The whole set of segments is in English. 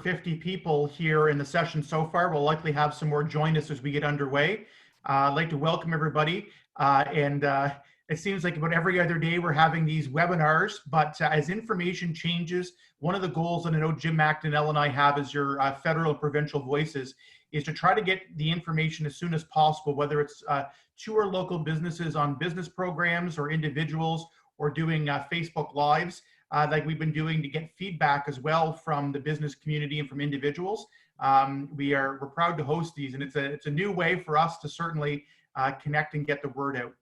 50 people here in the session so far. We'll likely have some more join us as we get underway. I'd like to welcome everybody. It seems like about every other day we're having these webinars, but as information changes, one of the goals that I know Jim McDonnell and I have as your federal and provincial voices is to try to get the information as soon as possible, whether it's to our local businesses on business programs or individuals or doing Facebook Lives. Like we've been doing to get feedback as well from the business community and from individuals. We're proud to host these, and it's a new way for us to certainly connect and get the word out.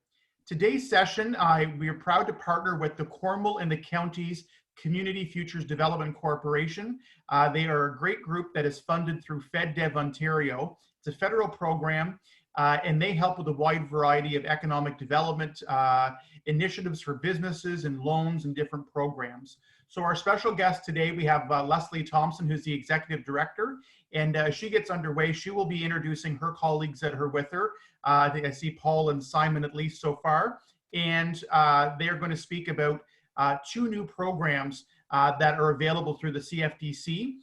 Today's session, we are proud to partner with the Cornwall and the County's Community Futures Development Corporation. They are a great group that is funded through FedDev Ontario. It's a federal program, and they help with a wide variety of economic development initiatives for businesses and loans and different programs. So our special guest today, we have Lesley Thompson, who's the Executive Director, and as she gets underway, she will be introducing her colleagues that are with her. I think I see Paul and Simon at least so far, and they are going to speak about two new programs that are available through the CFDC.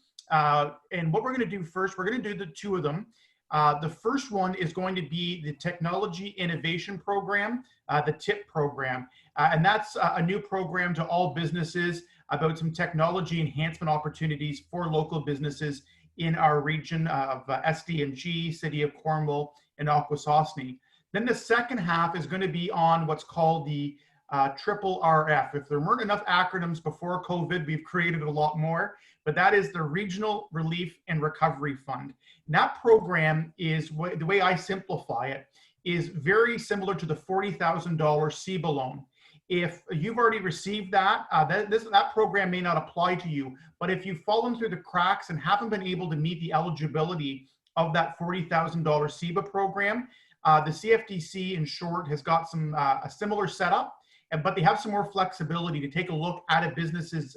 And what we're going to do first, we're going to do the two of them. The first one is going to be the Technology Innovation Program, the TIF program. And that's a new program to all businesses about some technology enhancement opportunities for local businesses in our region of SDNG, City of Cornwall, and Akwesasne. Then the second half is going to be on what's called the RRRP. If there weren't enough acronyms before COVID, we've created a lot more, but that is the Regional Relief and Recovery Fund. And that program is, the way I simplify it, is very similar to the $40,000 CEBA loan. If you've already received that, that program may not apply to you, but if you've fallen through the cracks and haven't been able to meet the eligibility of that $40,000 CEBA program, the CFDC, in short, has got some a similar setup, but they have some more flexibility to take a look at a business's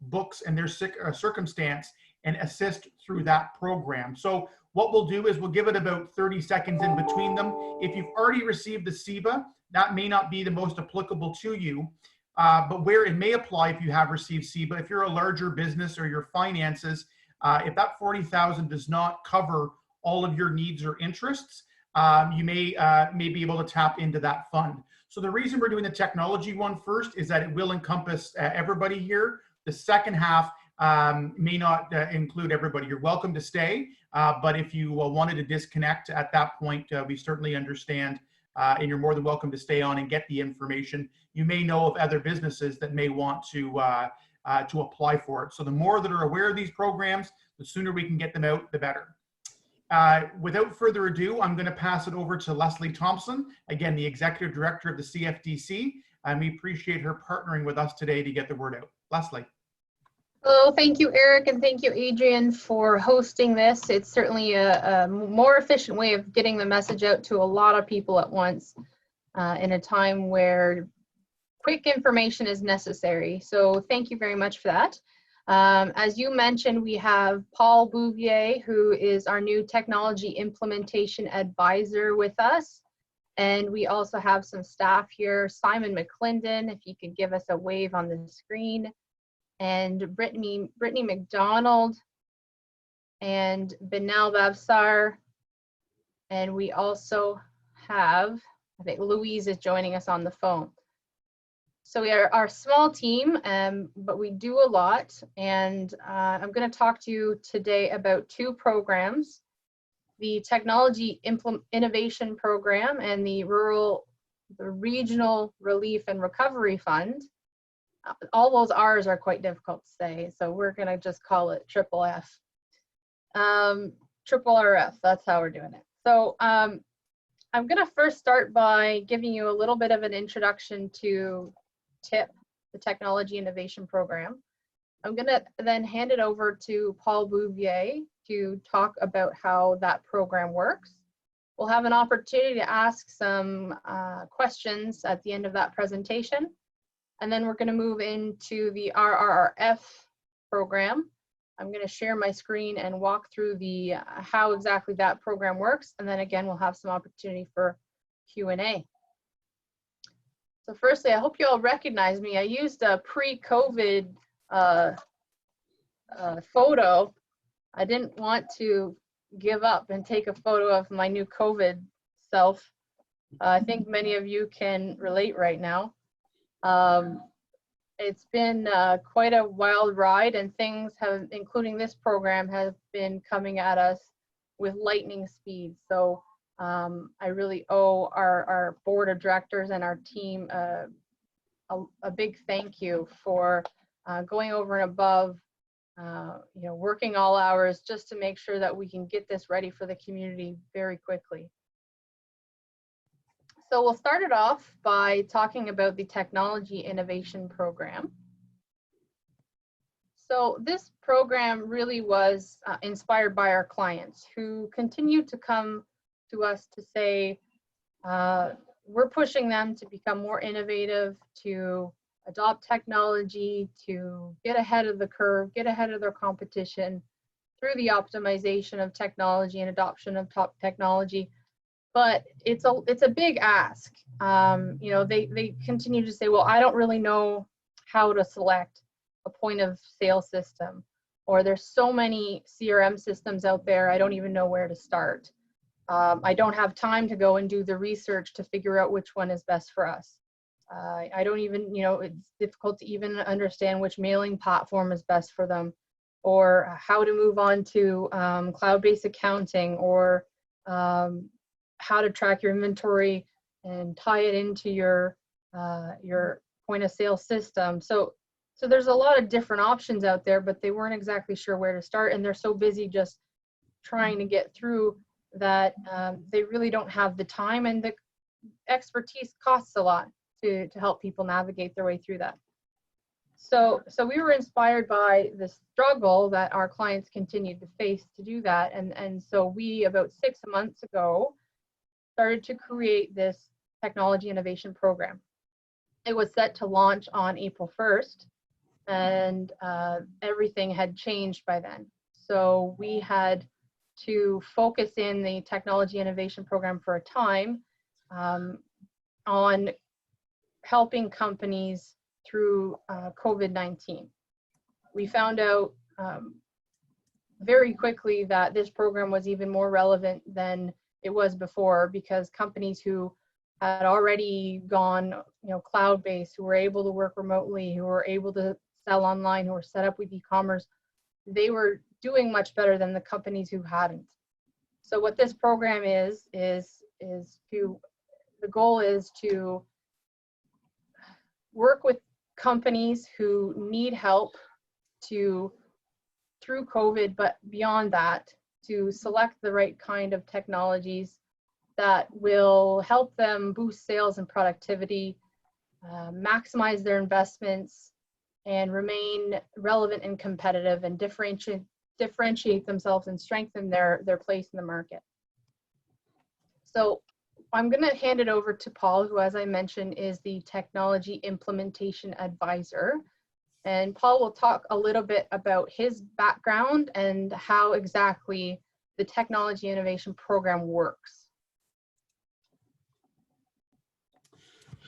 books and their circumstance and assist through that program. So what we'll do is we'll give it about 30 seconds in between them. If you've already received the CEBA, that may not be the most applicable to you, but where it may apply if you have received CEBA, if you're a larger business or your finances, if that $40,000 does not cover all of your needs or interests, you may be able to tap into that fund. So the reason we're doing the technology one first is that it will encompass everybody here. The second half may not include everybody. You're welcome to stay, but if you wanted to disconnect at that point, we certainly understand, and you're more than welcome to stay on and get the information. You may know of other businesses that may want to apply for it. So the more that are aware of these programs, the sooner we can get them out, the better. Without further ado, I'm going to pass it over to Lesley Thompson, again, the Executive Director of the CFDC, and we appreciate her partnering with us today to get the word out. Lesley. Hello, thank you, Eric, and thank you, Adrian, for hosting this. It's certainly a more efficient way of getting the message out to a lot of people at once in a time where quick information is necessary. So thank you very much for that. As you mentioned, we have Paul Bouvier, who is our new Technology Implementation Advisor with us. And we also have some staff here, Simon McClendon, if you could give us a wave on the screen, and Brittany McDonald, and Benal Babsar. And we also have, I think Louise is joining us on the phone. So we are our small team, but we do a lot. And I'm going to talk to you today about two programs, the Technology Innovation Program and the Regional Relief and Recovery Fund. All those R's are quite difficult to say, so we're going to just call it triple F. Triple RF, that's how we're doing it. So I'm going to first start by giving you a little bit of an introduction to TIP, the Technology Innovation Program. I'm going to then hand it over to Paul Bouvier to talk about how that program works. We'll have an opportunity to ask some questions at the end of that presentation. And then we're going to move into the RRRF program. I'm going to share my screen and walk through the how exactly that program works. And then again, we'll have some opportunity for Q&A. So firstly, I hope you all recognize me. I used a pre-COVID photo I didn't want to give up and take a photo of my new COVID self. I think many of you can relate right now. It's been quite a wild ride, and things have, including this program, have been coming at us with lightning speed. So I really owe our board of directors and our team a big thank you for going over and above, working all hours just to make sure that we can get this ready for the community very quickly. So we'll start it off by talking about the Technology Innovation Program. So this program really was inspired by our clients, who continue to come to us to say, we're pushing them to become more innovative, to adopt technology, to get ahead of the curve, get ahead of their competition through the optimization of technology and adoption of top technology. But it's a big ask. They continue to say, well, I don't really know how to select a point of sale system, or there's so many CRM systems out there, I don't even know where to start. I don't have time to go and do the research to figure out which one is best for us. I don't even, it's difficult to even understand which mailing platform is best for them, or how to move on to cloud-based accounting, or how to track your inventory and tie it into your point of sale system. So there's a lot of different options out there, but they weren't exactly sure where to start, and they're so busy just trying to get through that they really don't have the time, and the expertise costs a lot to help people navigate their way through that. So we were inspired by the struggle that our clients continued to face to do that, and so we, about 6 months ago, started to create this Technology Innovation Program. It was set to launch on April 1st, and everything had changed by then. So we had to focus in the Technology Innovation Program for a time on helping companies through COVID-19. We found out very quickly that this program was even more relevant than it was before, because companies who had already gone cloud-based, who were able to work remotely, who were able to sell online, who were set up with e-commerce, they were doing much better than the companies who hadn't. So what this program is to, the goal is to work with companies who need help through COVID, but beyond that, to select the right kind of technologies that will help them boost sales and productivity, maximize their investments, and remain relevant and competitive, and differentiate themselves and strengthen their place in the market. So I'm going to hand it over to Paul, who, as I mentioned, is the Technology Implementation Advisor. And Paul will talk a little bit about his background and how exactly the Technology Innovation Program works.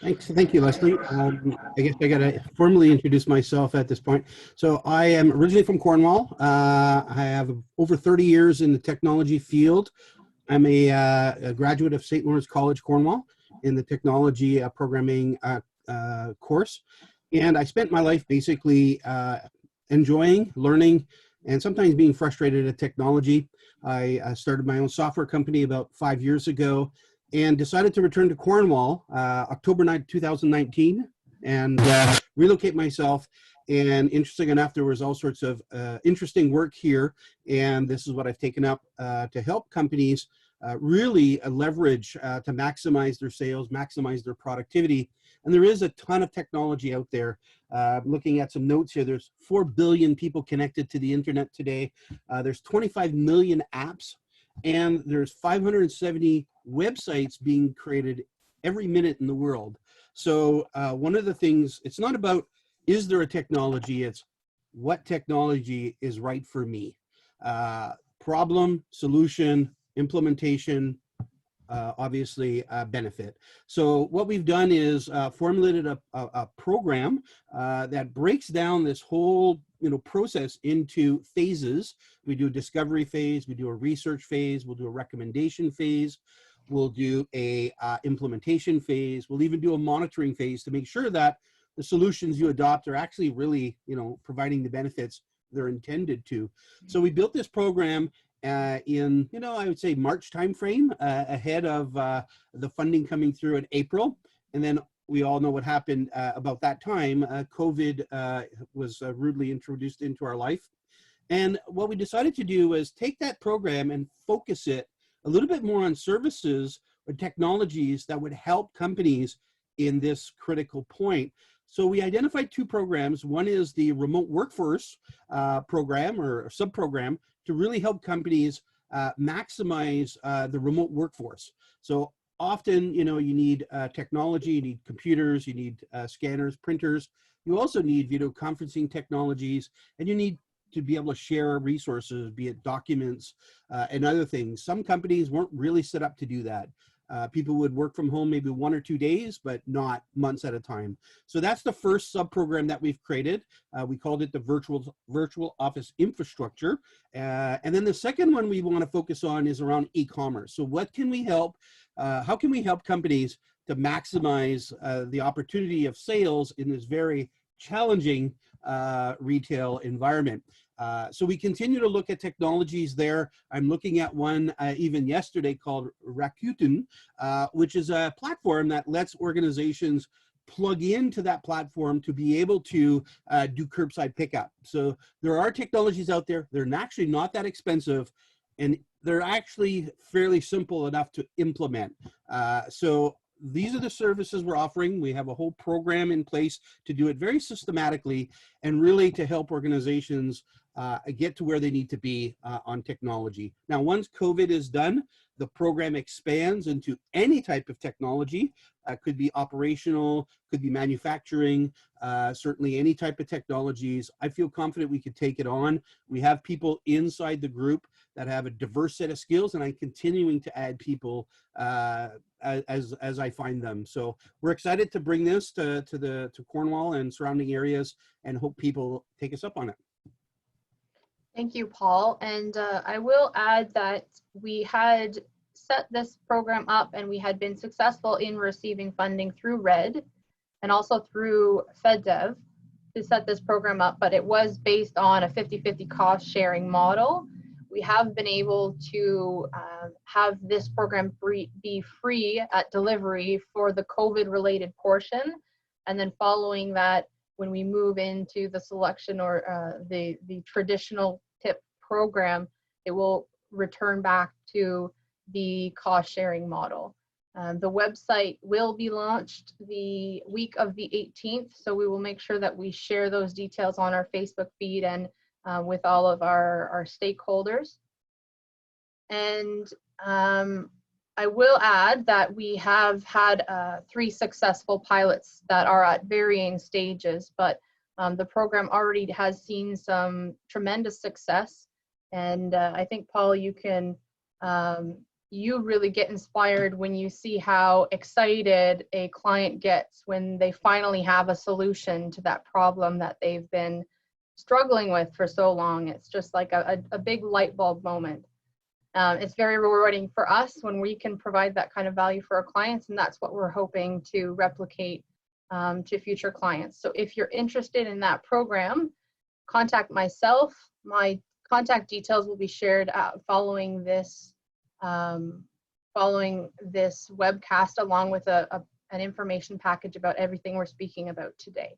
Thank you, Lesley. I guess I got to formally introduce myself at this point. So I am originally from Cornwall. I have over 30 years in the technology field. I'm a graduate of St. Lawrence College, Cornwall, in the technology programming course. And I spent my life basically enjoying, learning, and sometimes being frustrated at technology. I started my own software company about 5 years ago, and decided to return to Cornwall October 9, 2019, and relocate myself. And interesting enough, there was all sorts of interesting work here, and this is what I've taken up to help companies really leverage to maximize their sales, maximize their productivity. And there is a ton of technology out there. Looking at some notes here, there's 4 billion people connected to the internet today. There's 25 million apps, and there's 570 websites being created every minute in the world. So one of the things, it's not about, is there a technology? It's what technology is right for me. Problem, solution, implementation, obviously benefit. So what we've done is formulated a program that breaks down this whole process into phases. We do a discovery phase, we do a research phase, we'll do a recommendation phase, we'll do a implementation phase, we'll even do a monitoring phase to make sure that the solutions you adopt are actually really, providing the benefits they're intended to. So we built this program in, I would say March timeframe, ahead of the funding coming through in April. And then we all know what happened about that time. COVID was rudely introduced into our life. And what we decided to do was take that program and focus it a little bit more on services or technologies that would help companies in this critical point. So we identified two programs. One is the remote workforce program or sub-program to really help companies maximize the remote workforce. So often, you need technology, you need computers, you need scanners, printers. You also need video conferencing technologies, and you need to be able to share resources, be it documents and other things. Some companies weren't really set up to do that. People would work from home maybe 1 or 2 days, but not months at a time. So that's the first sub-program that we've created. We called it the virtual office infrastructure. And then the second one we want to focus on is around e-commerce. So what can we help? How can we help companies to maximize the opportunity of sales in this very challenging retail environment? So we continue to look at technologies there. I'm looking at one even yesterday called Rakuten, which is a platform that lets organizations plug into that platform to be able to do curbside pickup. So there are technologies out there. They're actually not that expensive, and they're actually fairly simple enough to implement. So these are the services we're offering. We have a whole program in place to do it very systematically and really to help organizations get to where they need to be on technology. Now, once COVID is done, the program expands into any type of technology. Could be operational, could be manufacturing, certainly any type of technologies. I feel confident we could take it on. We have people inside the group that have a diverse set of skills, and I'm continuing to add people as I find them. So we're excited to bring this to Cornwall and surrounding areas and hope people take us up on it. Thank you, Paul. And I will add that we had set this program up and we had been successful in receiving funding through RED and also through FedDev to set this program up, but it was based on a 50-50 cost sharing model. We have been able to have this program be free at delivery for the COVID related portion. And then following that, when we move into the selection or the traditional TIF program, it will return back to the cost sharing model. The website will be launched the week of the 18th, so we will make sure that we share those details on our Facebook feed and with all of our stakeholders. And I will add that we have had 3 successful pilots that are at varying stages, but the program already has seen some tremendous success. And I think, Paul, you can, you really get inspired when you see how excited a client gets when they finally have a solution to that problem that they've been struggling with for so long. It's just like a big light bulb moment. It's very rewarding for us when we can provide that kind of value for our clients, and that's what we're hoping to replicate to future clients. So if you're interested in that program, contact myself. My contact details will be shared following this webcast, along with an information package about everything we're speaking about today.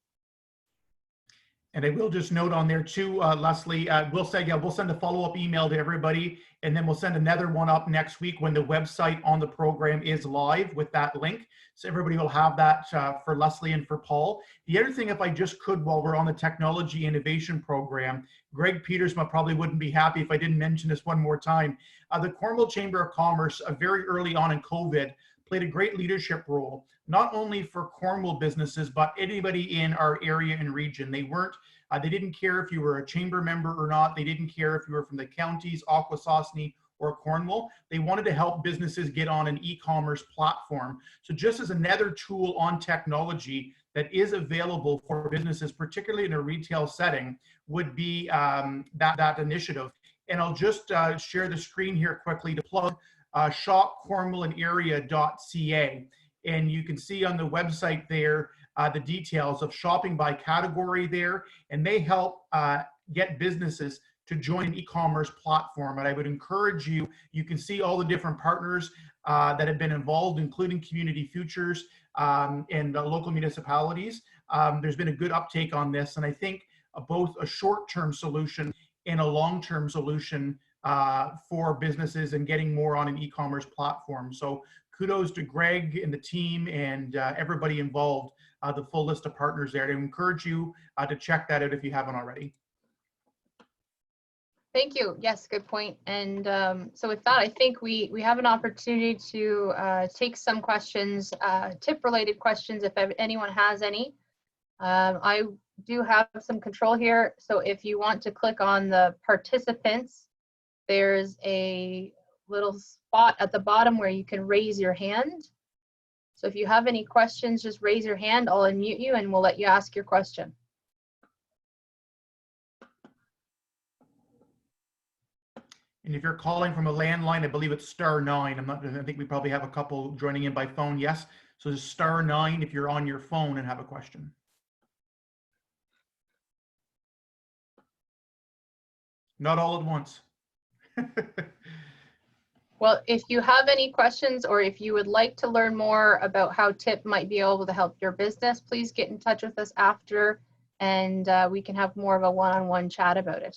And I will just note on there too, Lesley, we'll send a follow-up email to everybody, and then we'll send another one up next week when the website on the program is live with that link. So everybody will have that for Lesley and for Paul. The other thing, if I just could, while we're on the technology innovation program, Greg Petersma probably wouldn't be happy if I didn't mention this one more time. The Cornwall Chamber of Commerce, very early on in COVID, played a great leadership role, not only for Cornwall businesses, but anybody in our area and region. They didn't care if you were a chamber member or not. They didn't care if you were from the counties, Akwesasne, or Cornwall. They wanted to help businesses get on an e-commerce platform. So just as another tool on technology that is available for businesses, particularly in a retail setting, would be that initiative. And I'll just share the screen here quickly to plug shopcornwallandarea.ca. And you can see on the website there the details of shopping by category there, and they help get businesses to join an e-commerce platform. And I would encourage you, you can see all the different partners that have been involved, including Community Futures and local municipalities. There's been a good uptake on this, and I think both a short-term solution and a long-term solution for businesses and getting more on an e-commerce platform. So kudos to Greg and the team and everybody involved, the full list of partners there. I encourage you to check that out if you haven't already. Thank you. Yes, good point. And so with that, I think we have an opportunity to take some questions, TIF-related questions, if anyone has any. I do have some control here. So if you want to click on the participants, there's a little spot at the bottom where you can raise your hand. So if you have any questions, just raise your hand. I'll unmute you and we'll let you ask your question. And if you're calling from a landline, I believe it's *9. I think we probably have a couple joining in by phone. Yes. So it's *9 if you're on your phone and have a question. Not all at once. Well, if you have any questions or if you would like to learn more about how TIF might be able to help your business, please get in touch with us after and we can have more of a one-on-one chat about it.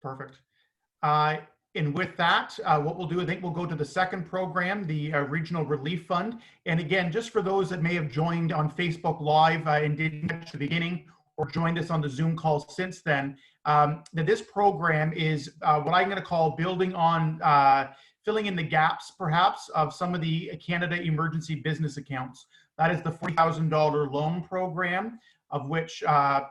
Perfect. And with that, what we'll do, I think we'll go to the second program, the Regional Relief Fund. And again, just for those that may have joined on Facebook Live and didn't catch the beginning or joined us on the Zoom call since then, that this program is what I'm going to call building on, filling in the gaps, perhaps, of some of the Canada Emergency Business Accounts. That is the $40,000 loan program, of which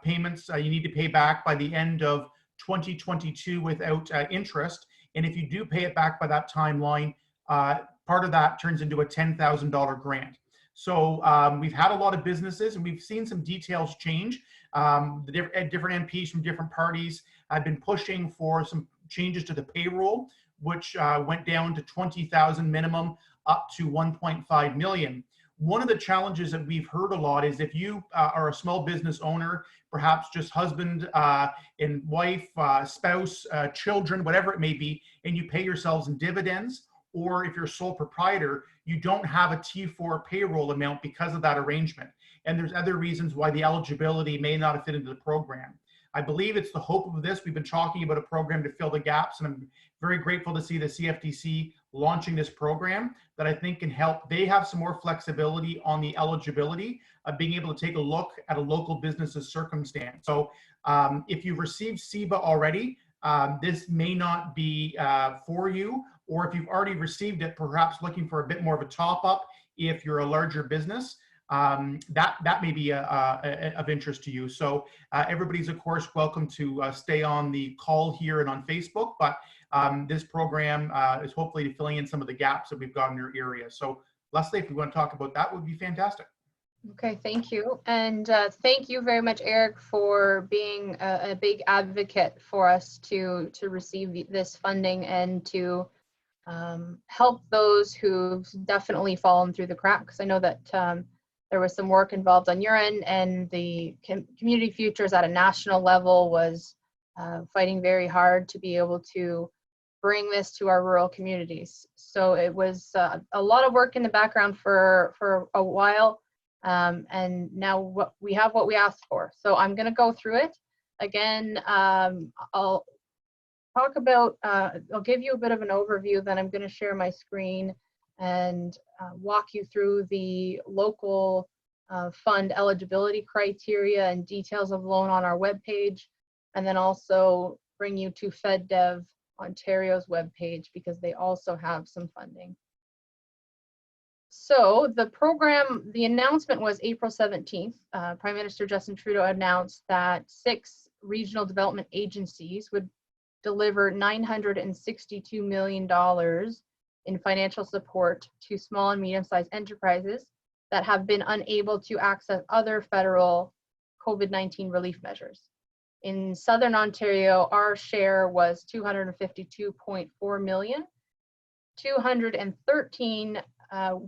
payments you need to pay back by the end of 2022 without interest. And if you do pay it back by that timeline, part of that turns into a $10,000 grant. So we've had a lot of businesses and we've seen some details change. The different MPs from different parties have been pushing for some changes to the payroll, which went down to 20,000 minimum up to 1.5 million. One of the challenges that we've heard a lot is if you are a small business owner, perhaps just husband and wife, spouse, children, whatever it may be, and you pay yourselves in dividends, or if you're a sole proprietor, you don't have a T4 payroll amount because of that arrangement. And there's other reasons why the eligibility may not have fit into the program. I believe it's the hope of this. We've been talking about a program to fill the gaps, and I'm very grateful to see the CFTC launching this program that I think can help. They have some more flexibility on the eligibility of being able to take a look at a local business's circumstance. So if you've received CEBA already, this may not be for you, or if you've already received it, perhaps looking for a bit more of a top up if you're a larger business. That may be of interest to you. So everybody's of course welcome to stay on the call here and on Facebook, but this program is hopefully filling in some of the gaps that we've got in your area. So Lesley, if we want to talk about that, would be fantastic. Okay, thank you. And thank you very much, Eric, for being a big advocate for us to receive this funding and to help those who've definitely fallen through the cracks. I know that there was some work involved on your end, and the Community Futures at a national level was fighting very hard to be able to bring this to our rural communities. So it was a lot of work in the background for a while, and now we have what we asked for. So I'm going to go through it again. I'll talk about, I'll give you a bit of an overview, then I'm going to share my screen and walk you through the local fund eligibility criteria and details of loan on our webpage, and then also bring you to FedDev Ontario's webpage because they also have some funding. So the program, the announcement was April 17th. Prime Minister Justin Trudeau announced that 6 regional development agencies would deliver $962 million in financial support to small and medium-sized enterprises that have been unable to access other federal COVID-19 relief measures. In Southern Ontario, our share was $252.4 million. 213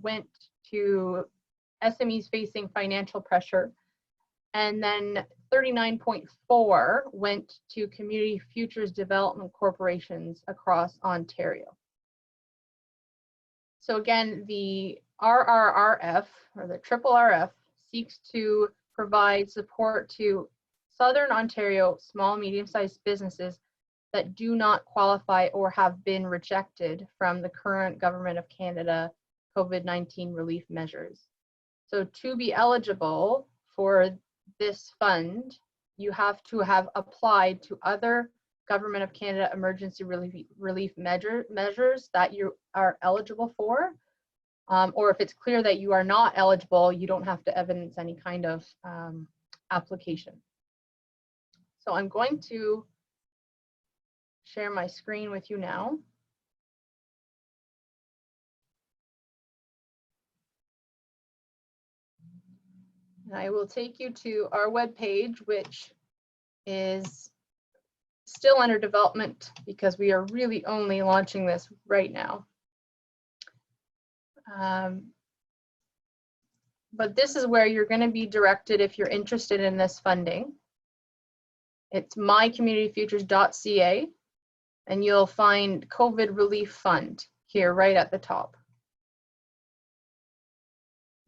went to SMEs facing financial pressure, and then 39.4 went to community futures development corporations across Ontario. So again, the RRRF, or the RRRF, seeks to provide support to Southern Ontario small, medium-sized businesses that do not qualify or have been rejected from the current Government of Canada COVID-19 relief measures. So to be eligible for this fund, you have to have applied to other Government of Canada emergency relief measures that you are eligible for. Or if it's clear that you are not eligible, you don't have to evidence any kind of application. So I'm going to share my screen with you now. And I will take you to our webpage, which is still under development because we are really only launching this right now. But this is where you're going to be directed if you're interested in this funding. It's mycommunityfutures.ca, and you'll find COVID Relief Fund here right at the top.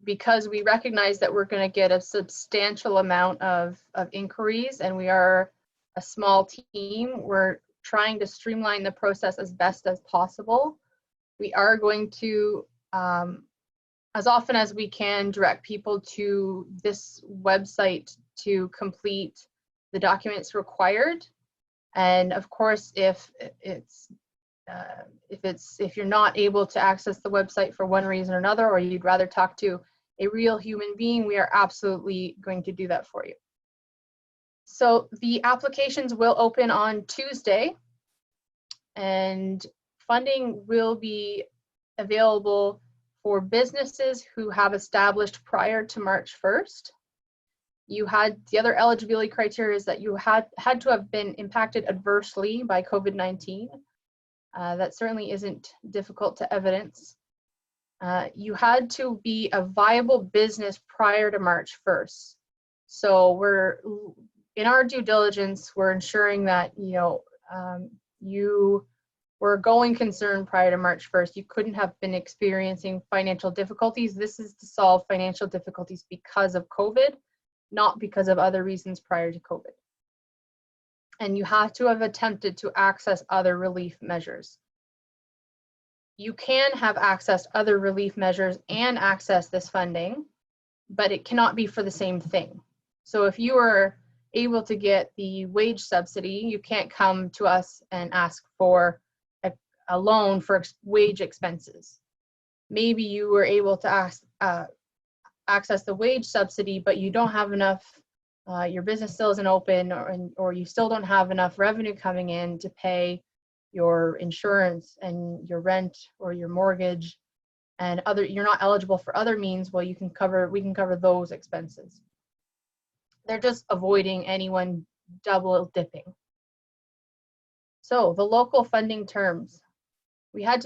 Because we recognize that we're going to get a substantial amount of inquiries, and we are a small team, we're trying to streamline the process as best as possible. We are going to, as often as we can, direct people to this website to complete the documents required. And of course, if you're not able to access the website for one reason or another, or you'd rather talk to a real human being, we are absolutely going to do that for you. So the applications will open on Tuesday, and funding will be available for businesses who have established prior to March 1st. The other eligibility criteria is that you had to have been impacted adversely by COVID-19. That certainly isn't difficult to evidence. You had to be a viable business prior to March 1st. So in our due diligence, we're ensuring that you were going concern prior to March 1st. You couldn't have been experiencing financial difficulties. This is to solve financial difficulties because of COVID, not because of other reasons prior to COVID. And you have to have attempted to access other relief measures. You can have accessed other relief measures and access this funding, but it cannot be for the same thing. So if you were able to get the wage subsidy, you can't come to us and ask for a loan for wage expenses. Maybe you were able to access the wage subsidy, but you don't have enough, your business still isn't open, or you still don't have enough revenue coming in to pay your insurance and your rent or your mortgage, and you're not eligible for other means. Well, we can cover those expenses. They're just avoiding anyone double dipping. So the local funding terms. We have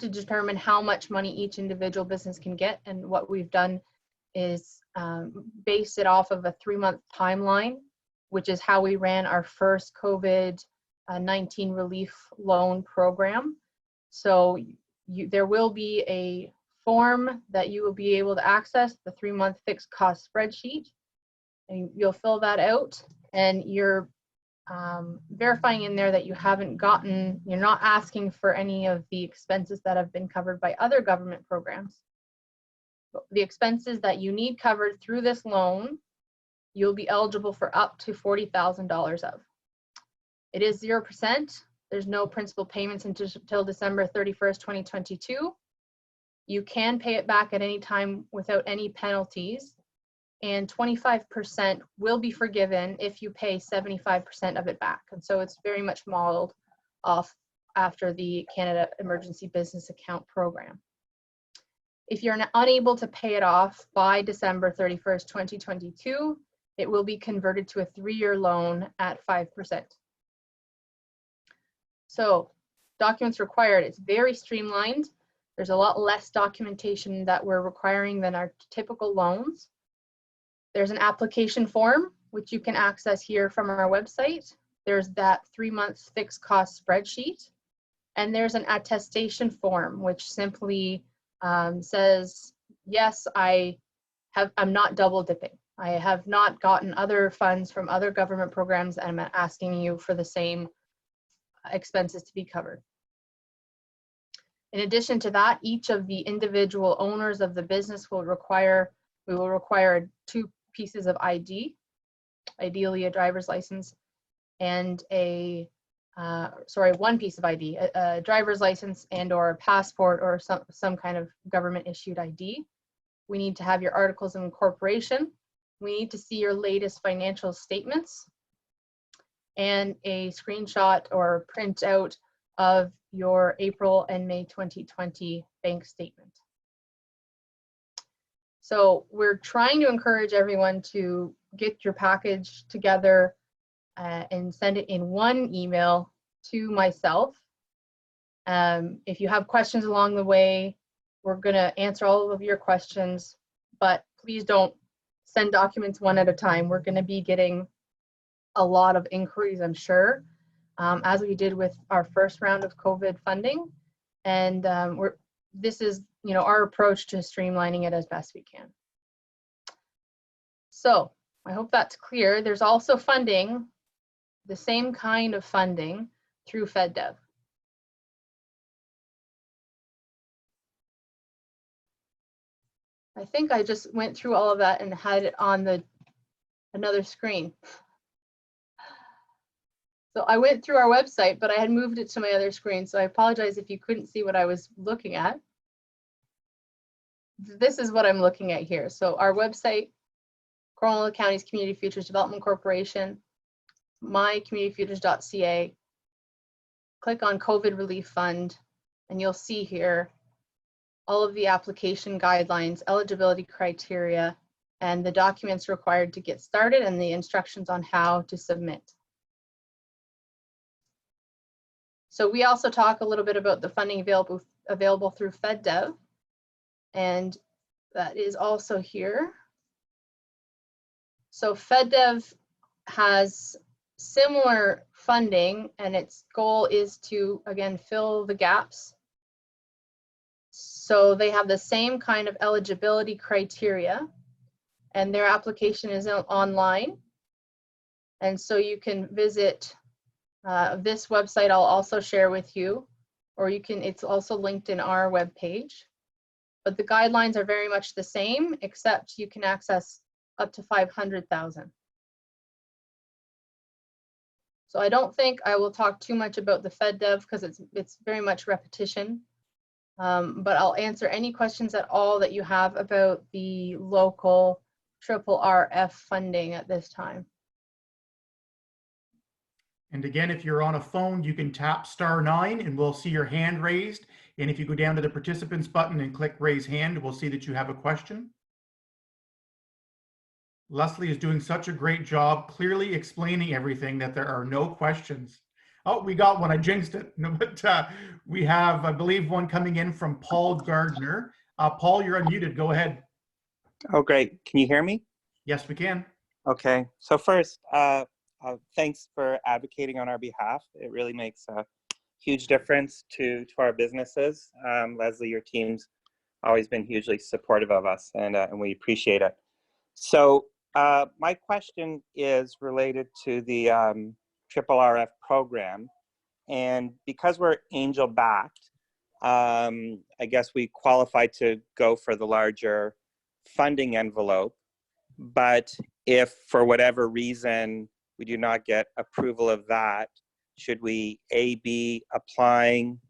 to determine how much money each individual business can get, and what we've done is base it off of a 3-month timeline, which is how we ran our first COVID-19 relief loan program. So there will be a form that you will be able to access, the 3-month fixed cost spreadsheet, and you'll fill that out, and you're verifying in there that you're not asking for any of the expenses that have been covered by other government programs. The expenses that you need covered through this loan, you'll be eligible for up to $40,000 of. It is 0%. There's no principal payments until December 31st, 2022. You can pay it back at any time without any penalties, and 25% will be forgiven if you pay 75% of it back. And so it's very much modeled off after the Canada Emergency Business Account Program. If you're unable to pay it off by December 31st, 2022, it will be converted to a 3-year loan at 5%. So, documents required, it's very streamlined. There's a lot less documentation that we're requiring than our typical loans. There's an application form, which you can access here from our website. There's that 3-month fixed cost spreadsheet. And there's an attestation form, which simply says, yes, I'm not double dipping. I have not gotten other funds from other government programs, and I'm asking you for the same expenses to be covered. In addition to that, each of the individual owners of the business we will require 2 pieces of ID, ideally a driver's license, and one piece of ID, a driver's license and or a passport or some kind of government issued ID. We need to have your articles of incorporation. We need to see your latest financial statements and a screenshot or printout of your April and May 2020 bank statement. So we're trying to encourage everyone to get your package together and send it in one email to myself. If you have questions along the way, we're going to answer all of your questions, but please don't send documents one at a time. We're going to be getting a lot of inquiries, I'm sure, as we did with our first round of COVID funding. And this is, our approach to streamlining it as best we can. So I hope that's clear. There's also funding, the same kind of funding through FedDev. I think I just went through all of that and had it on another screen. So I went through our website, but I had moved it to my other screen. So I apologize if you couldn't see what I was looking at. This is what I'm looking at here. So our website, Cornwall County's Community Futures Development Corporation, mycommunityfutures.ca. Click on COVID Relief Fund, and you'll see here all of the application guidelines, eligibility criteria, and the documents required to get started and the instructions on how to submit. So we also talk a little bit about the funding available through FedDev, and that is also here. So FedDev has similar funding, and its goal is to, again, fill the gaps. So they have the same kind of eligibility criteria, and their application is online. And so you can visit this website I'll also share with you, or it's also linked in our webpage. But the guidelines are very much the same, except you can access up to 500,000. So I don't think I will talk too much about the FedDev because it's very much repetition. But I'll answer any questions at all that you have about the local RRRF funding at this time. And again, if you're on a phone, you can tap *9 and we'll see your hand raised. And if you go down to the participants button and click raise hand, we'll see that you have a question. Lesley is doing such a great job clearly explaining everything that there are no questions. Oh, we got one. I jinxed it. No, but we have, I believe, one coming in from Paul Gardner. Paul, you're unmuted. Go ahead. Oh, great. Can you hear me? Yes, we can. Okay. So first, thanks for advocating on our behalf. It really makes a huge difference to our businesses. Lesley, your team's always been hugely supportive of us, and we appreciate it. So my question is related to the RRRF program, and because we're angel backed, I guess we qualify to go for the larger funding envelope. But if for whatever reason we do not get approval of that, should we be applying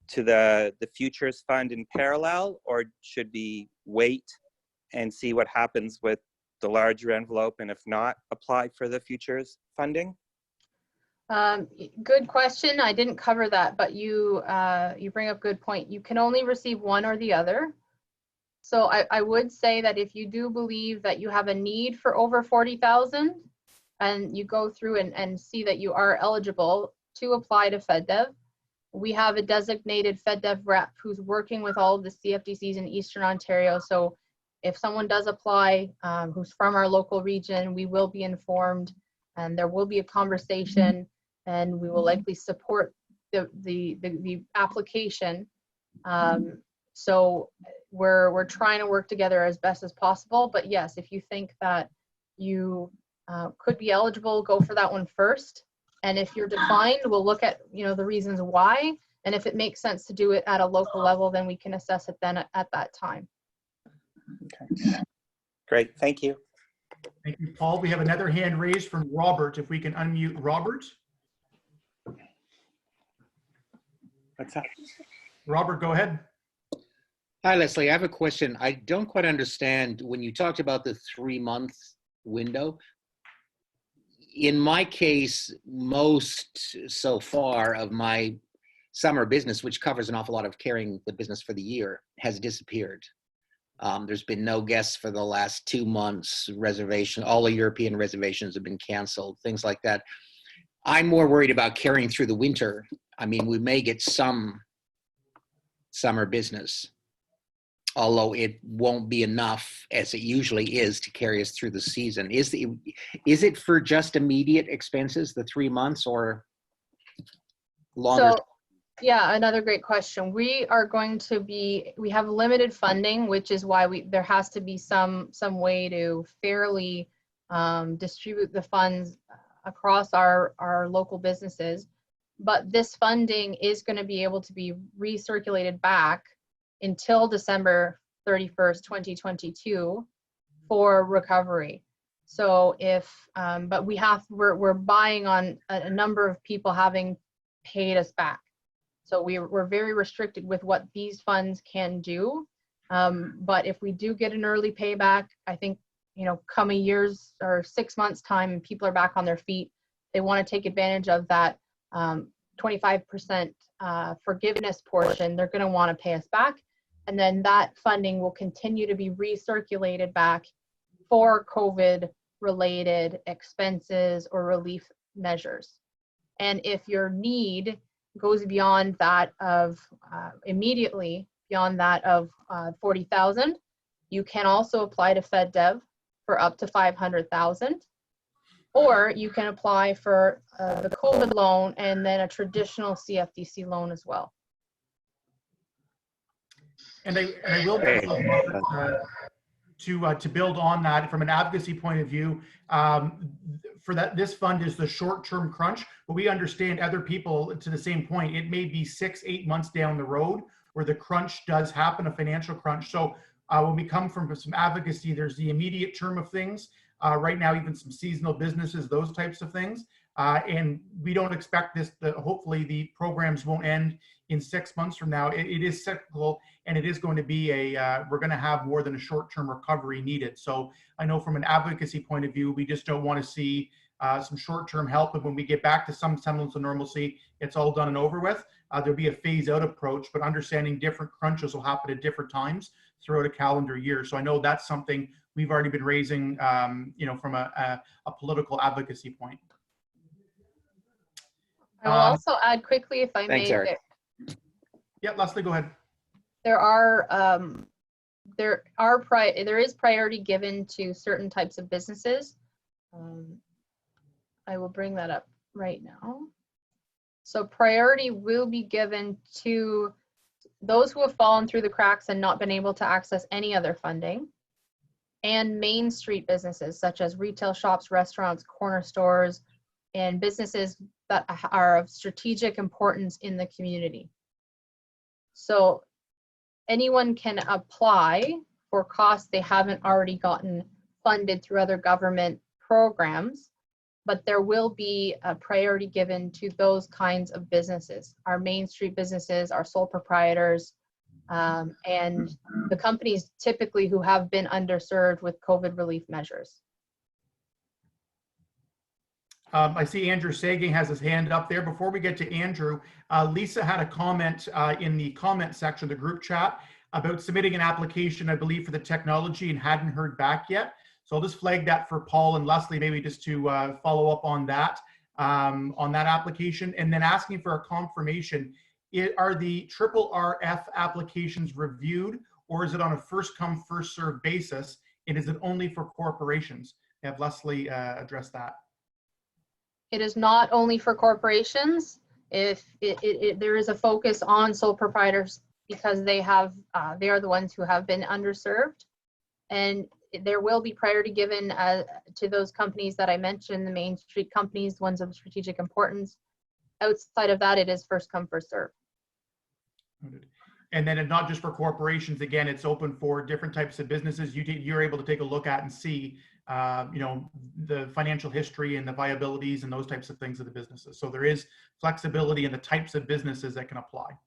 to the futures fund in parallel, or should we wait and see what happens with the larger envelope, and if not, apply for the futures funding? Good question. I didn't cover that, but you bring up good point. You can only receive one or the other. So I would say that if you do believe that you have a need for over 40,000 and you go through and see that you are eligible to apply to FedDev, we have a designated FedDev rep who's working with all of the CFDCs in Eastern Ontario. So if someone does apply who's from our local region, we will be informed and there will be a conversation and we will likely support the application. So we're trying to work together as best as possible. But yes, if you think that you could be eligible, go for that one first. And if you're declined, we'll look at the reasons why. And if it makes sense to do it at a local level, then we can assess it then at that time. Okay. Great, thank you. Thank you, Paul. We have another hand raised from Robert. If we can unmute Robert. What's up? Robert, go ahead. Hi, Lesley. I have a question. I don't quite understand when you talked about the 3-month window. In my case, most so far of my summer business, which covers an awful lot of carrying the business for the year, has disappeared. There's been no guests for the last 2 months. All the European reservations have been canceled, things like that. I'm more worried about carrying through the winter. I mean, we may get some summer business, although it won't be enough, as it usually is, to carry us through the season. Is it for just immediate expenses, the 3 months, or longer? So, yeah, another great question. We have limited funding, which is why there has to be some way to fairly distribute the funds across our local businesses. But this funding is going to be able to be recirculated back until December 31st, 2022 for recovery. So but we're buying on a number of people having paid us back. So we're very restricted with what these funds can do. But if we do get an early payback, I think, come a year's or 6 months time and people are back on their feet, they want to take advantage of that 25% forgiveness portion. They're going to want to pay us back. And then that funding will continue to be recirculated back for COVID-related expenses or relief measures. And if your need goes beyond that of immediately beyond that of 40,000, you can also apply to FedDev for up to 500,000, or you can apply for the COVID loan and then a traditional CFDC loan as well. And I will to build on that from an advocacy point of view, for this fund is the short-term crunch, but we understand other people to the same point. It may be 6-8 months down the road where the crunch does happen, a financial crunch. So when we come from some advocacy, there's the immediate term of things. Right now, even some seasonal businesses, those types of things. And we don't expect hopefully the programs won't end in 6 months from now. It is cyclical, and it is going to be we're going to have more than a short-term recovery needed. So I know from an advocacy point of view, we just don't want to see some short-term help. And when we get back to some semblance of normalcy, it's all done and over with. There'll be a phase-out approach, but understanding different crunches will happen at different times throughout a calendar year. So I know that's something we've already been raising, from a political advocacy point. I will also add quickly, if I may. Thanks, Eric. Yeah, Lesley, go ahead. There is priority given to certain types of businesses. I will bring that up right now. So priority will be given to those who have fallen through the cracks and not been able to access any other funding, and Main Street businesses such as retail shops, restaurants, corner stores, and businesses that are of strategic importance in the community. So anyone can apply for costs they haven't already gotten funded through other government programs, but there will be a priority given to those kinds of businesses, our Main Street businesses, our sole proprietors, and the companies typically who have been underserved with COVID relief measures. I see Andrew Sagan has his hand up there. Before we get to Andrew, Lisa had a comment in the comment section of the group chat about submitting an application, I believe, for the technology and hadn't heard back yet. So I'll just flag that for Paul and Lesley, maybe just to follow up on that application, and then asking for a confirmation. Are the RRRF applications reviewed, or is it on a first come, first served basis? And is it only for corporations? Have Lesley address that? It is not only for corporations. If there is a focus on sole proprietors because they are the ones who have been underserved, and there will be priority given to those companies that I mentioned, the Main Street companies, ones of strategic importance. Outside of that, it is first come, first serve. And then not just for corporations, again, it's open for different types of businesses. You're able to take a look at and see, the financial history and the viabilities and those types of things of the businesses. So there is flexibility in the types of businesses that can apply.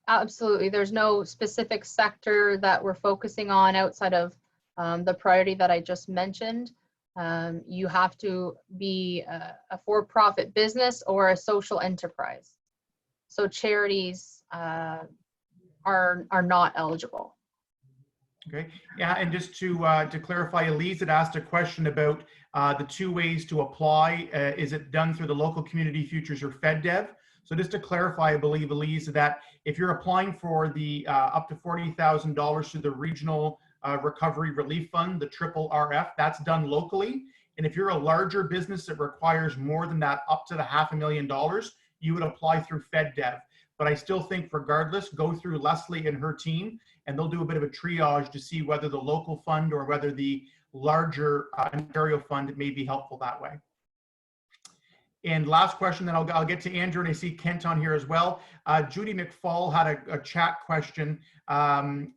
Absolutely. There's no specific sector that we're focusing on outside of the priority that I just mentioned. You have to be a for-profit business or a social enterprise. So charities are not eligible. Okay. Yeah, and just to clarify, Elise had asked a question about the two ways to apply. Is it done through the local community futures or FedDev? So just to clarify, I believe, Elise, that if you're applying for the up to $40,000 through the Regional Recovery Relief Fund, the RRRF, that's done locally. And if you're a larger business that requires more than that, up to the $500,000, you would apply through FedDev. But I still think regardless, go through Lesley and her team, and they'll do a bit of a triage to see whether the local fund or whether the larger Ontario fund may be helpful that way. And last question, then I'll get to Andrew, and I see Kent on here as well. Judy McFall had a chat question.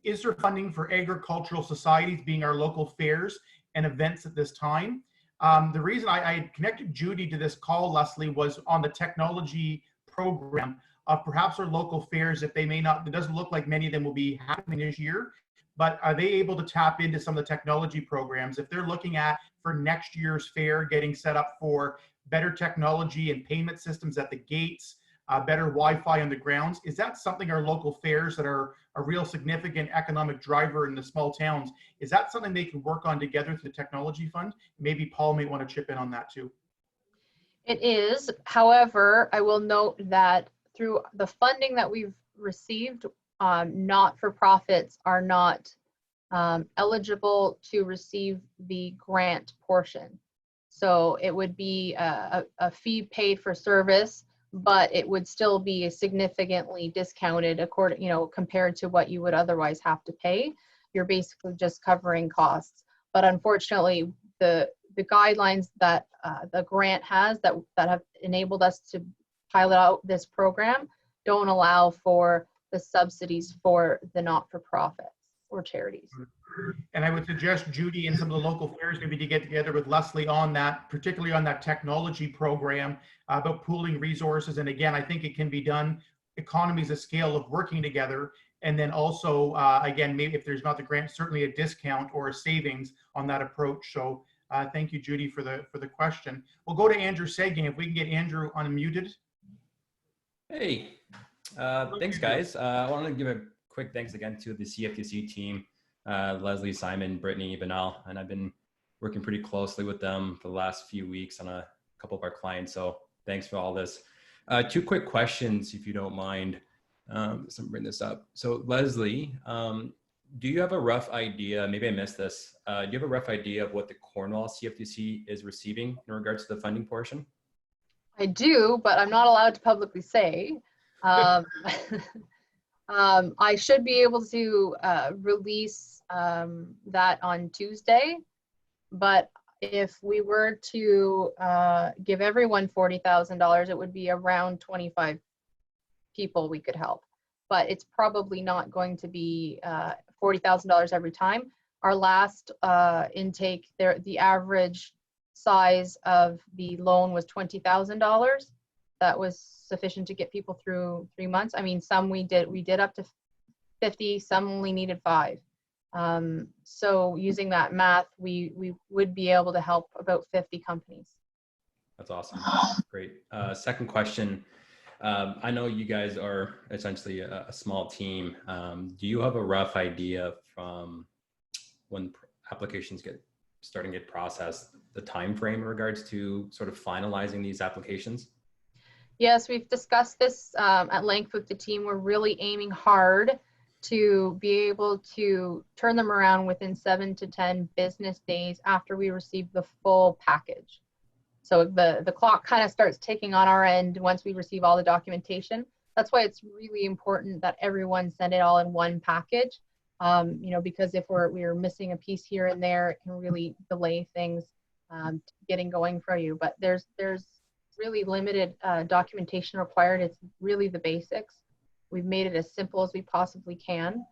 Is there funding for agricultural societies being our local fairs and events at this time? The reason I connected Judy to this call, Lesley, was on the technology program. Perhaps our local fairs, if they may not, it doesn't look like many of them will be happening this year, but are they able to tap into some of the technology programs? If they're looking at for next year's fair, getting set up for better technology and payment systems at the gates, better Wi-Fi on the grounds, is that something our local fairs that are a real significant economic driver in the small towns, is that something they can work on together through the technology fund? Maybe Paul may want to chip in on that too. It is. However, I will note that through the funding that we've received, not-for-profits are not eligible to receive the grant portion. So it would be a fee paid for service, but it would still be significantly discounted compared to what you would otherwise have to pay. You're basically just covering costs. But unfortunately, the guidelines that the grant has that have enabled us to pilot out this program don't allow for the subsidies for the not-for-profits or charities. And I would suggest Judy and some of the local fairs maybe to get together with Lesley on that, particularly on that technology program about pooling resources. And again, I think it can be done, economies of scale of working together. And then also, again, maybe if there's not the grant, certainly a discount or a savings on that approach. So thank you, Judy, for the question. We'll go to Andrew Sagan. If we can get Andrew unmuted. Hey, thanks guys. I want to give a quick thanks again to the CFTC team, Lesley, Simon, Brittany, Banal, and I've been working pretty closely with them for the last few weeks on a couple of our clients. So thanks for all this. Two quick questions, if you don't mind. So bring this up. So Lesley, do you have a rough idea, maybe I missed this, do you have a rough idea of what the Cornwall CFTC is receiving in regards to the funding portion? I do, but I'm not allowed to publicly say. I should be able to release that on Tuesday, but if we were to give everyone $40,000, it would be around 25 people we could help. But it's probably not going to be $40,000 every time. Our last intake, the average size of the loan was $20,000. That was sufficient to get people through 3 months. I mean, some we did up to 50, some only needed 5. So using that math, we would be able to help about 50 companies. That's awesome. Great. Second question. I know you guys are essentially a small team. Do you have a rough idea from when applications starting to get processed, the time frame in regards to sort of finalizing these applications? Yes, we've discussed this at length with the team. We're really aiming hard to be able to turn them around within 7 to 10 business days after we receive the full package. So the clock kind of starts ticking on our end once we receive all the documentation. That's why it's really important that everyone send it all in one package. You know, because if we're missing a piece here and there, it can really delay things getting going for you. But there's really limited documentation required. It's really the basics. We've made it as simple as we possibly can.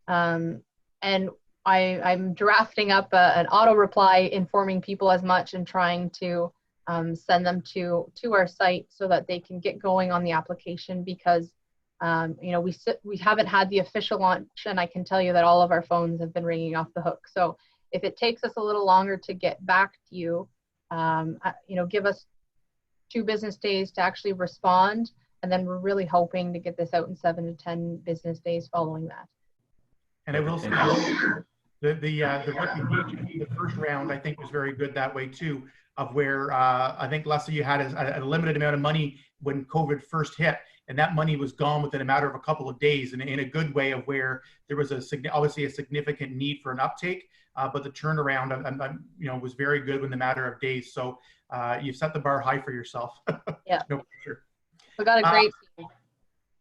And I'm drafting up an auto reply informing people as much and trying to send them to our site so that they can get going on the application, because you know, we haven't had the official launch, and I can tell you that all of our phones have been ringing off the hook. So if it takes us a little longer to get back to you, you know, give us 2 business days to actually respond, and then we're really hoping to get this out in 7 to 10 business days following that. And I will say the reputation, the first round, I think, was very good that way too, of where I think, Lesley, you had a limited amount of money when COVID first hit, and that money was gone within a matter of a couple of days, and in a good way, of where there was obviously a significant need for an uptake, but the turnaround, you know, was very good in the matter of days. So you've set the bar high for yourself. Yeah. No pressure. We got a great team.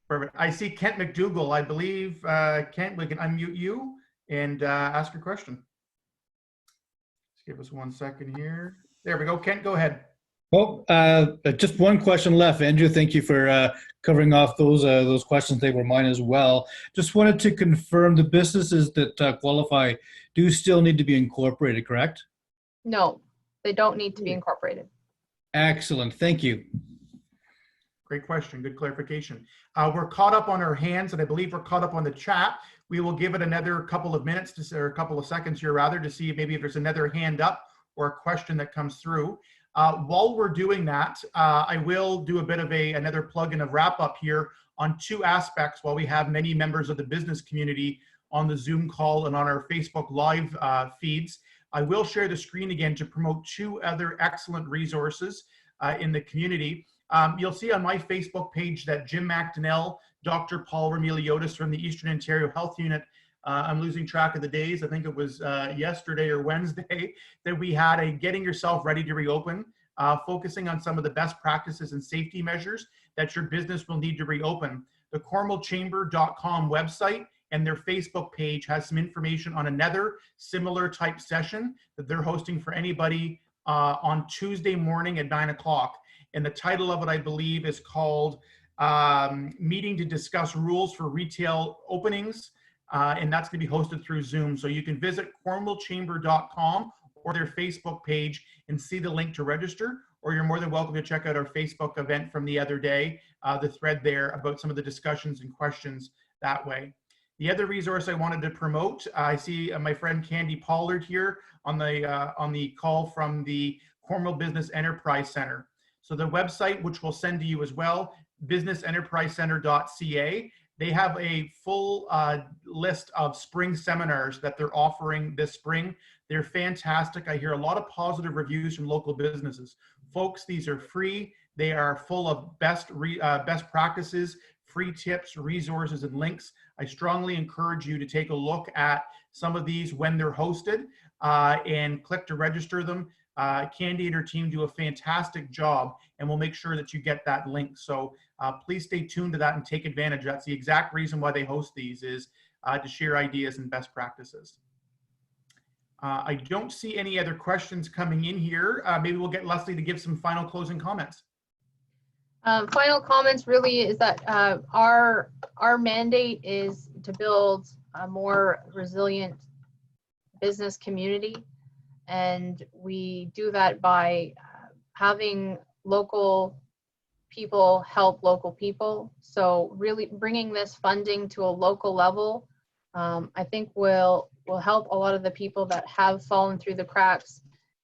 Perfect. I see Kent McDougall. I believe, Kent, we can unmute you and ask your question. Just give us 1 second here. There we go. Kent, go ahead. Well, just one question left. Andrew, thank you for covering off those questions. They were mine as well. Just wanted to confirm the businesses that qualify do still need to be incorporated, correct? No, they don't need to be incorporated. Excellent. Thank you. Great question. Good clarification. We're caught up on our hands, and I believe we're caught up on the chat. We will give it another couple of minutes or a couple of seconds here, rather, to see maybe if there's another hand up or a question that comes through. While we're doing that, I will do a bit of another plug-in of wrap up here on 2 aspects while we have many members of the business community on the Zoom call and on our Facebook Live feeds. I will share the screen again to promote 2 other excellent resources in the community. You'll see on my Facebook page that Jim McDonnell, Dr. Paul Remiliotis from the Eastern Ontario Health Unit, I'm losing track of the days, I think it was yesterday or Wednesday, that we had a Getting Yourself Ready to Reopen, focusing on some of the best practices and safety measures that your business will need to reopen. The cornwallchamber.com website and their Facebook page has some information on another similar type session that they're hosting for anybody on Tuesday morning at 9 o'clock. And the title of it, I believe, is called Meeting to Discuss Rules for Retail Openings. And that's going to be hosted through Zoom. So you can visit cornwallchamber.com or their Facebook page and see the link to register, or you're more than welcome to check out our Facebook event from the other day, the thread there about some of the discussions and questions that way. The other resource I wanted to promote, I see my friend Candy Pollard here on the call from the Cornwall Business Enterprise Center. So the website, which we'll send to you as well, businessenterprisecenter.ca, they have a full list of spring seminars that they're offering this spring. They're fantastic. I hear a lot of positive reviews from local businesses. Folks, these are free. They are full of best practices, free tips, resources, and links. I strongly encourage you to take a look at some of these when they're hosted and click to register them. Candy and her team do a fantastic job, and we'll make sure that you get that link. So please stay tuned to that and take advantage. That's the exact reason why they host these, is to share ideas and best practices. I don't see any other questions coming in here. Maybe we'll get Lesley to give some final closing comments. Final comments really is that our mandate is to build a more resilient business community. And we do that by having local people help local people. So really bringing this funding to a local level, I think will help a lot of the people that have fallen through the cracks.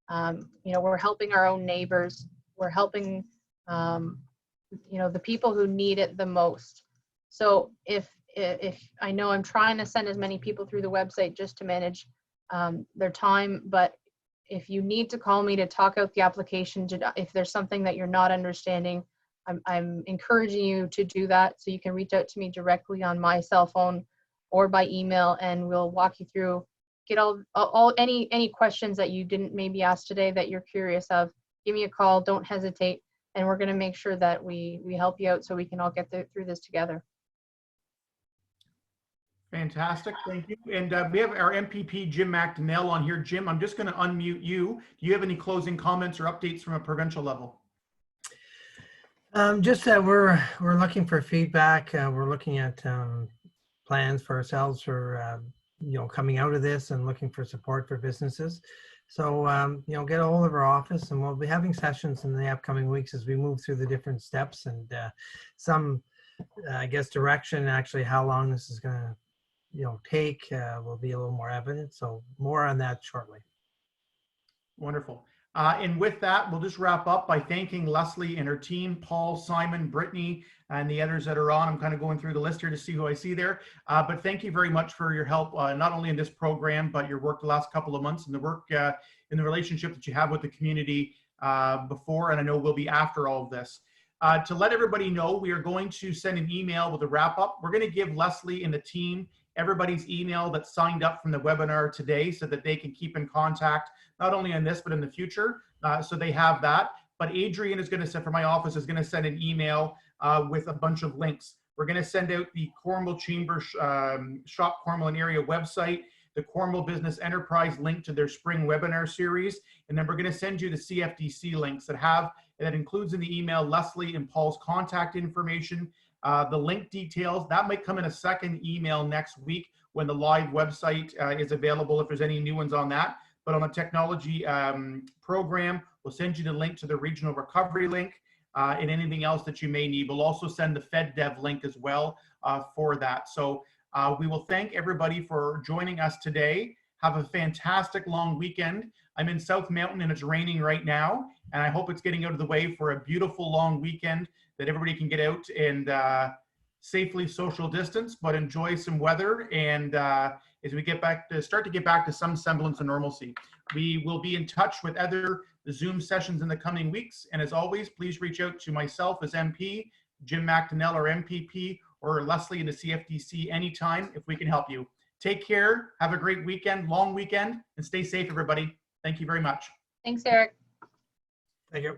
You know, we're helping our own neighbors. we're helping, you know, the people who need it the most. So if I know I'm trying to send as many people through the website just to manage their time, but if you need to call me to talk out the application, if there's something that you're not understanding, I'm encouraging you to do that. So you can reach out to me directly on my cell phone or by email, and we'll walk you through, get any questions that you didn't maybe ask today that you're curious of. Give me a call, don't hesitate, and we're going to make sure that we help you out so we can all get through this together. Fantastic, thank you. And we have our MPP, Jim McDonnell, on here. Jim, I'm just going to unmute you. Do you have any closing comments or updates from a provincial level? Just that we're looking for feedback. We're looking at plans for ourselves for you know, coming out of this and looking for support for businesses. So you know, get a hold of our office, and we'll be having sessions in the upcoming weeks as we move through the different steps, and some I guess direction actually how long this is going to, you know, take will be a little more evident. So more on that shortly. Wonderful. And with that, we'll just wrap up by thanking Lesley and her team, Paul, Simon, Brittany, and the others that are on. I'm kind of going through the list here to see who I see there. But thank you very much for your help, not only in this program, but your work the last couple of months, and the work in the relationship that you have with the community before, and I know will be after all of this. To let everybody know, we are going to send an email with a wrap up. We're going to give Lesley and the team everybody's email that signed up from the webinar today so that they can keep in contact, not only on this, but in the future. So they have that. But Adrian is going to send, from my office, is going to send an email with a bunch of links. We're going to send out the Cornwall Chamber Shop Cornwall and Area website, the Cornwall Business Enterprise link to their spring webinar series, and then we're going to send you the CFDC links that includes in the email Lesley and Paul's contact information, the link details. That might come in a second email next week when the live website is available, if there's any new ones on that. But on the technology program, we'll send you the link to the regional recovery link and anything else that you may need. We'll also send the FedDev link as well for that. So we will thank everybody for joining us today. Have a fantastic long weekend. I'm in South Mountain and it's raining right now, and I hope it's getting out of the way for a beautiful long weekend that everybody can get out and safely social distance, but enjoy some weather. And as we start to get back to some semblance of normalcy, we will be in touch with the Zoom sessions in the coming weeks. And as always, please reach out to myself as MP, Jim McDonnell, or MPP, or Lesley in the CFDC anytime if we can help you. Take care, have a great weekend, long weekend, and stay safe, everybody. Thank you very much. Thanks, Eric. Thank you.